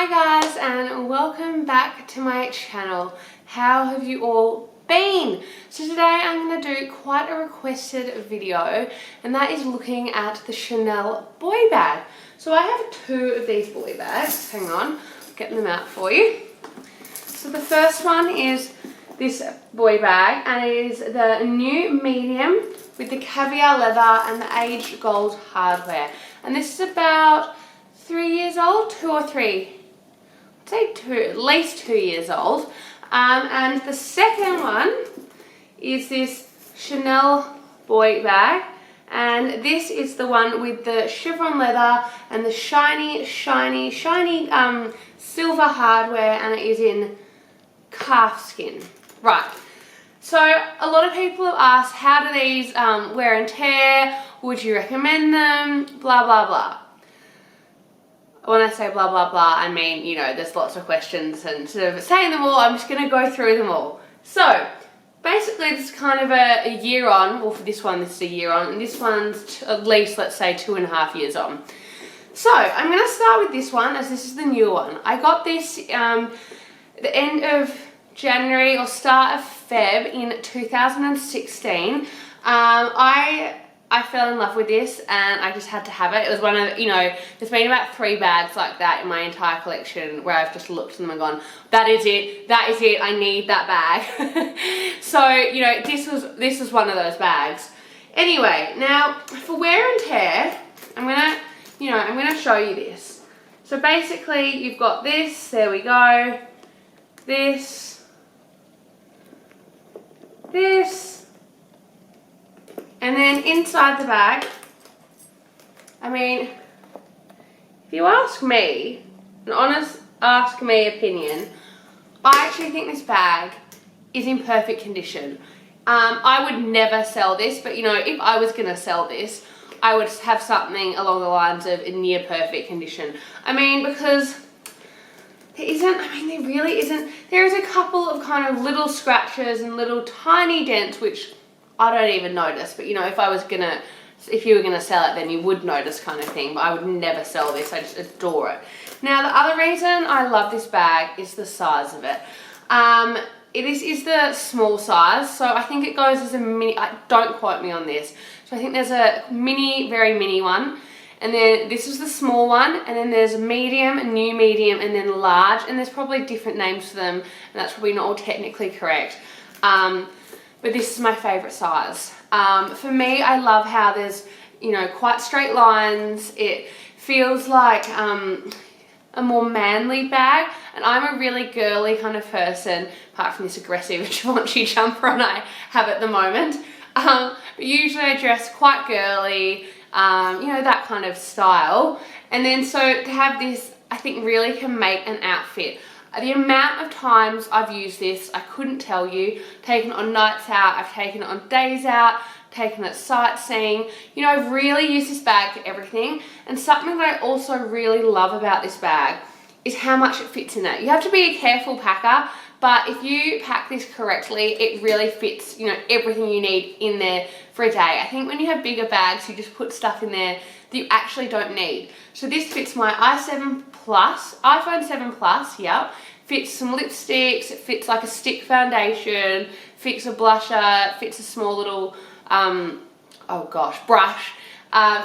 Hi guys, and welcome back to my channel. How have you all been? So today I'm going to do quite a requested video, and that is looking at the Chanel boy bag. So I have two of these boy bags. Hang on, I'm getting them out for you. So the first one is this boy bag, and it is the new medium with the caviar leather and the aged gold hardware. And this is about 3 years old, 2 or 3. I'd say 2, at least 2 years old. And the second one is this Chanel boy bag, and this is the one with the chevron leather and the shiny silver hardware, and it is in calf skin. Right. So a lot of people have asked, how do these wear and tear? Would you recommend them? Blah blah blah. When I say blah blah blah, I mean, you know, there's lots of questions, and instead of saying them all, I'm just going to go through them all. So basically this is kind of a year on. Well, for this one, this is a year on, and this one's at least, let's say, 2.5 years on. So I'm going to start with this one, as this is the new one. I got this the end of January or start of Feb in 2016. I fell in love with this, and I just had to have it. It was one of, you know, there's been about 3 bags like that in my entire collection where I've just looked at them and gone, that is it, I need that bag. So, you know, this was one of those bags. Anyway, now for wear and tear, I'm gonna show you this. So basically you've got this, there we go, this, and then inside the bag, I mean, if you ask me, an honest ask me opinion, I actually think this bag is in perfect condition. I would never sell this, but you know, if I was going to sell this, I would have something along the lines of in near perfect condition. I mean, because there really isn't. There is a couple of kind of little scratches and little tiny dents, which I don't even notice, but you know, if you were gonna sell it, then you would notice, kind of thing. But I would never sell this. I just adore it. Now, the other reason I love this bag is the size of it. It is the small size, so I think it goes as a mini. Don't quote me on this. So I think there's a mini, very mini one, and then this is the small one, and then there's a medium, a new medium, and then large, and there's probably different names for them, and that's probably not all technically correct. But this is my favourite size. For me, I love how there's, you know, quite straight lines. It feels like a more manly bag, and I'm a really girly kind of person, apart from this aggressive Givenchy jumper I have at the moment. But usually I dress quite girly, you know, that kind of style. And then so to have this, I think really can make an outfit. The amount of times I've used this, I couldn't tell you. Taken it on nights out, I've taken it on days out, taken it sightseeing. You know, I've really used this bag for everything. And something that I also really love about this bag is how much it fits in it. You have to be a careful packer, but if you pack this correctly, it really fits, you know, everything you need in there for a day. I think when you have bigger bags, you just put stuff in there that you actually don't need. So this fits my iPhone 7 Plus, yeah. Fits some lipsticks, it fits like a stick foundation, fits a blusher, fits a small little, brush,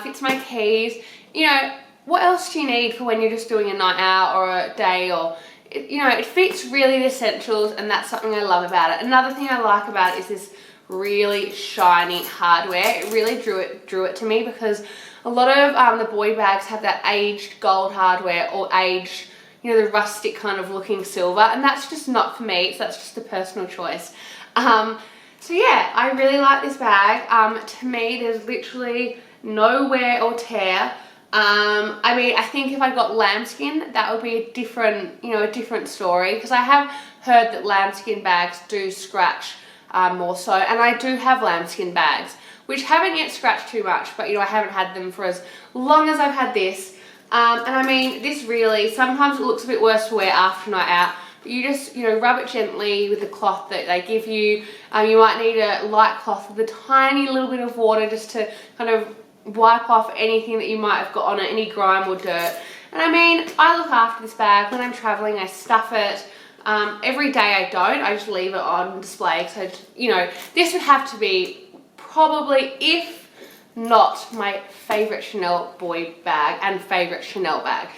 fits my keys. You know, what else do you need for when you're just doing a night out or a day, or, you know, it fits really the essentials, and that's something I love about it. Another thing I like about it is this really shiny hardware. It really drew it to me, because a lot of the boy bags have that aged gold hardware or aged, you know, the rustic kind of looking silver, and that's just not for me. So that's just a personal choice. So yeah, I really like this bag. To me, there's literally no wear or tear. I mean, I think if I got lambskin, that would be a different story, because I have heard that lambskin bags do scratch more so, and I do have lambskin bags which haven't yet scratched too much, but you know, I haven't had them for as long as I've had this. And I mean, this really, sometimes it looks a bit worse to wear after a night out, but you just, you know, rub it gently with the cloth that they give you. You might need a light cloth with a tiny little bit of water just to kind of wipe off anything that you might have got on it, any grime or dirt. And I mean, I look after this bag. When I'm traveling, I stuff it. Every day I don't, I just leave it on display. So, you know, this would have to be probably, if not my favorite Chanel boy bag and favorite Chanel bag.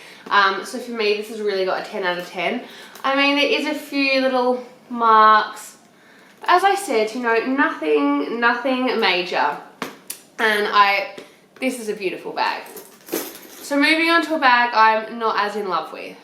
So for me, this has really got a 10 out of 10. I mean, there is a few little marks. As I said, you know, nothing major. And this is a beautiful bag. So moving on to a bag I'm not as in love with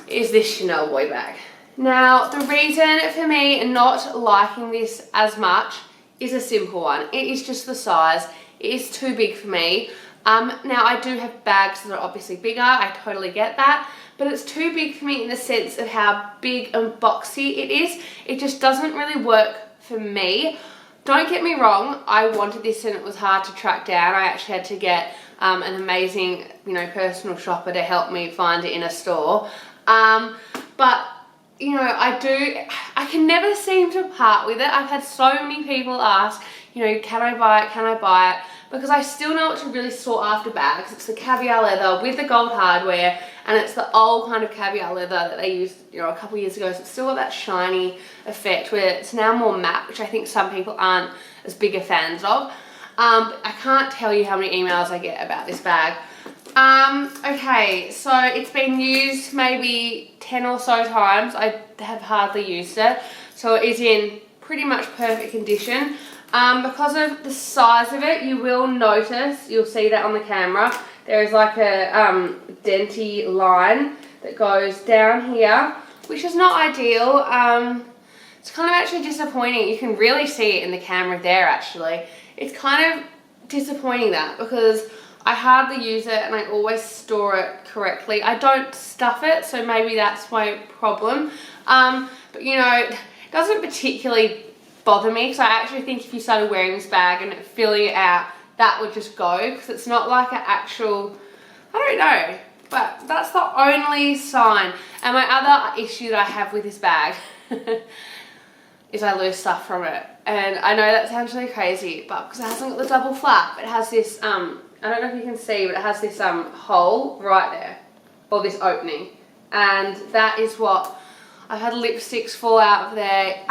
is this Chanel boy bag. Now, the reason for me not liking this as much is a simple one. It is just the size. It is too big for me. Now, I do have bags that are obviously bigger. I totally get that. But it's too big for me in the sense of how big and boxy it is. It just doesn't really work for me. Don't get me wrong, I wanted this and it was hard to track down. I actually had to get an amazing, you know, personal shopper to help me find it in a store. But, you know, I can never seem to part with it. I've had so many people ask, you know, can I buy it, can I buy it? Because I still know what to really sought after bags. It's the caviar leather with the gold hardware, and it's the old kind of caviar leather that they used, you know, a couple of years ago. So it's still got that shiny effect where it's now more matte, which I think some people aren't as big a fans of. I can't tell you how many emails I get about this bag. Okay, so it's been used maybe 10 or so times. I have hardly used it. So it is in pretty much perfect condition. Because of the size of it, you will notice, you'll see that on the camera, there is like a denty line that goes down here, which is not ideal. It's kind of actually disappointing. You can really see it in the camera there actually. It's kind of disappointing that, because I hardly use it and I always store it correctly. I don't stuff it, so maybe that's my problem. But you know, it doesn't particularly bother me, because I actually think if you started wearing this bag and filling it out, that would just go, because it's not like an actual, I don't know, but that's the only sign. And my other issue that I have with this bag is I lose stuff from it. And I know that sounds really crazy, but because it hasn't got the double flap, it has this, I don't know if you can see, but it has this hole right there, or this opening. And that is what I've had lipsticks fall out of there.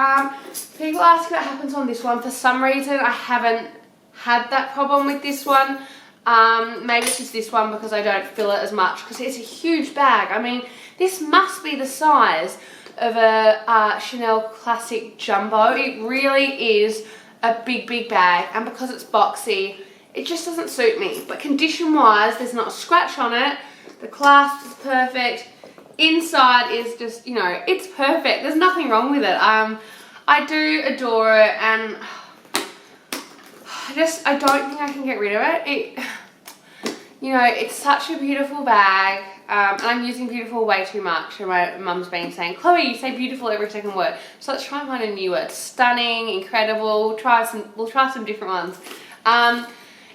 People ask what happens on this one. For some reason, I haven't had that problem with this one. Maybe it's just this one because I don't fill it as much, because it's a huge bag. I mean, this must be the size of a Chanel Classic Jumbo. It really is a big bag, and because it's boxy, it just doesn't suit me. But condition-wise, there's not a scratch on it. The clasp is perfect. Inside is just, you know, it's perfect. There's nothing wrong with it. I do adore it, and I don't think I can get rid of it. You know, it's such a beautiful bag, and I'm using beautiful way too much. And my mum's been saying, Chloe, you say beautiful every second word. So let's try and find a new word. Stunning, incredible. We'll try some different ones.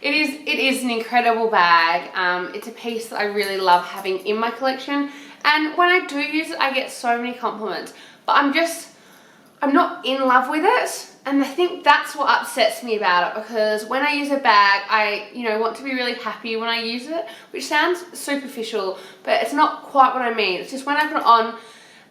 It is an incredible bag. It's a piece that I really love having in my collection. And when I do use it, I get so many compliments. But I'm not in love with it. And I think that's what upsets me about it, because when I use a bag, I, you know, want to be really happy when I use it, which sounds superficial, but it's not quite what I mean. It's just when I put it on,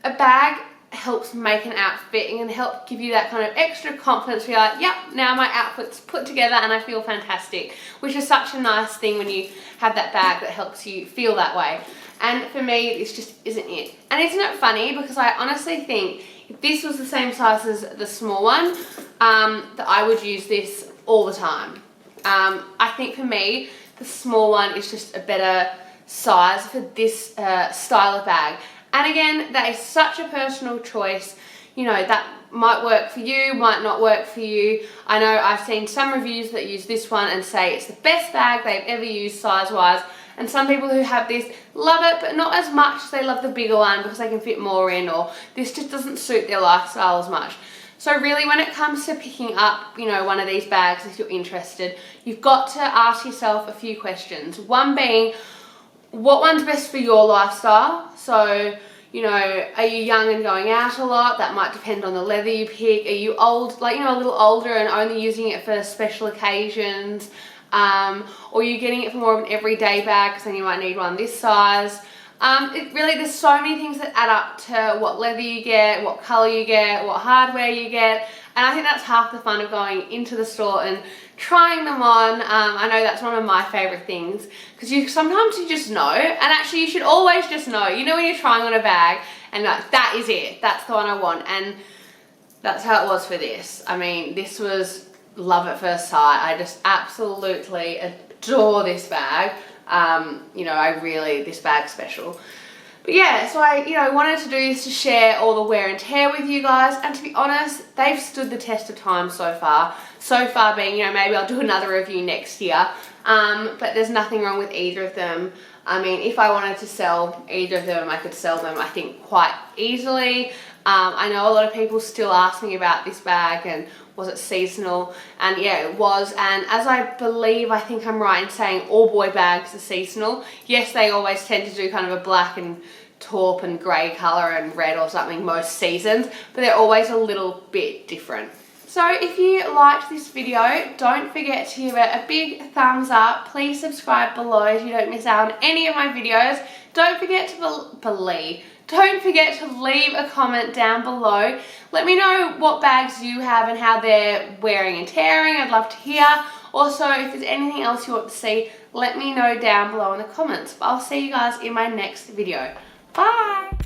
a bag helps make an outfit and can help give you that kind of extra confidence where you're like, yep, now my outfit's put together and I feel fantastic, which is such a nice thing when you have that bag that helps you feel that way. And for me, this just isn't it. And isn't it funny, because I honestly think if this was the same size as the small one, that I would use this all the time. I think for me, the small one is just a better size for this style of bag. And again, that is such a personal choice. You know, that might work for you, might not work for you. I know I've seen some reviews that use this one and say it's the best bag they've ever used size-wise. And some people who have this love it, but not as much as they love the bigger one because they can fit more in, or this just doesn't suit their lifestyle as much. So really, when it comes to picking up, you know, one of these bags, if you're interested, you've got to ask yourself a few questions. One being, what one's best for your lifestyle? So, you know, are you young and going out a lot? That might depend on the leather you pick. Are you old, like, you know, a little older and only using it for special occasions? or you're getting it for more of an everyday bag because then you might need one this size. There's so many things that add up to what leather you get, what color you get, what hardware you get, and I think that's half the fun of going into the store and trying them on. I know that's one of my favorite things because sometimes you just know, and actually you should always just know. You know when you're trying on a bag and you're like, that is it, that's the one I want, and that's how it was for this. I mean, this was love at first sight. I just absolutely adore this bag. This bag's special. But yeah, so I wanted to do this to share all the wear and tear with you guys, and to be honest, they've stood the test of time so far. So far being, maybe I'll do another review next year, but there's nothing wrong with either of them. I mean, if I wanted to sell either of them, I could sell them, I think, quite easily. I know a lot of people still ask me about this bag and was it seasonal, and yeah, it was. And as I think I'm right in saying all boy bags are seasonal. Yes, they always tend to do kind of a black and taupe and grey colour and red or something most seasons, but they're always a little bit different. So if you liked this video, don't forget to give it a big thumbs up. Please subscribe below so you don't miss out on any of my videos. Don't forget to leave a comment down below. Let me know what bags you have and how they're wearing and tearing. I'd love to hear. Also, if there's anything else you want to see, let me know down below in the comments. But I'll see you guys in my next video. Bye!